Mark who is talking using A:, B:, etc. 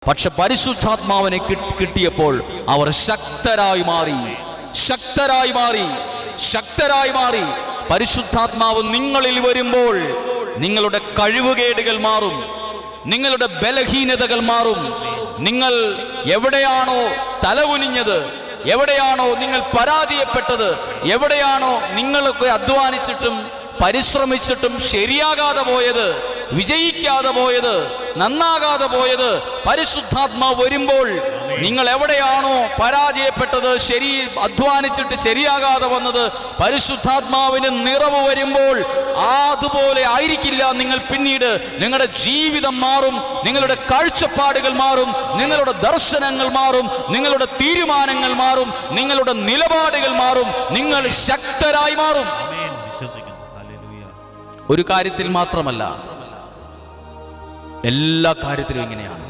A: പക്ഷെ പരിശുദ്ധാത്മാവിനെ കിട്ടിയപ്പോൾ അവർ ശക്തരായി മാറി. പരിശുദ്ധാത്മാവ് നിങ്ങളിൽ വരുമ്പോൾ നിങ്ങളുടെ കഴിവുകേടുകൾ മാറും, നിങ്ങളുടെ ബലഹീനതകൾ മാറും. നിങ്ങൾ എവിടെയാണോ തലകുനിഞ്ഞത്, എവിടെയാണോ നിങ്ങൾ പരാജയപ്പെട്ടത്, എവിടെയാണോ നിങ്ങളൊക്കെ അധ്വാനിച്ചിട്ടും പരിശ്രമിച്ചിട്ടും ശരിയാകാതെ പോയത്, വിജയിക്കാതെ പോയത്, നന്നാകാതെ പോയത്, പരിശുദ്ധാത്മാവ് വരുമ്പോൾ നിങ്ങൾ എവിടെയാണോ പരാജയപ്പെട്ടത്, അധ്വാനിച്ചിട്ട് ശരിയാകാതെ വന്നത്, പരിശുദ്ധാത്മാവിന് നിറവ് വരുമ്പോൾ അതുപോലെ ആയിരിക്കില്ല നിങ്ങൾ. പിന്നീട് നിങ്ങളുടെ ജീവിതം മാറും, നിങ്ങളുടെ കാഴ്ചപ്പാടുകൾ മാറും, നിങ്ങളുടെ ദർശനങ്ങൾ മാറും, നിങ്ങളുടെ തീരുമാനങ്ങൾ മാറും, നിങ്ങളുടെ നിലപാടുകൾ മാറും, നിങ്ങൾ ശക്തരായി മാറും. ഒരു കാര്യത്തിൽ മാത്രമല്ല, എല്ലാ കാര്യത്തിലും ഇങ്ങനെയാണ്.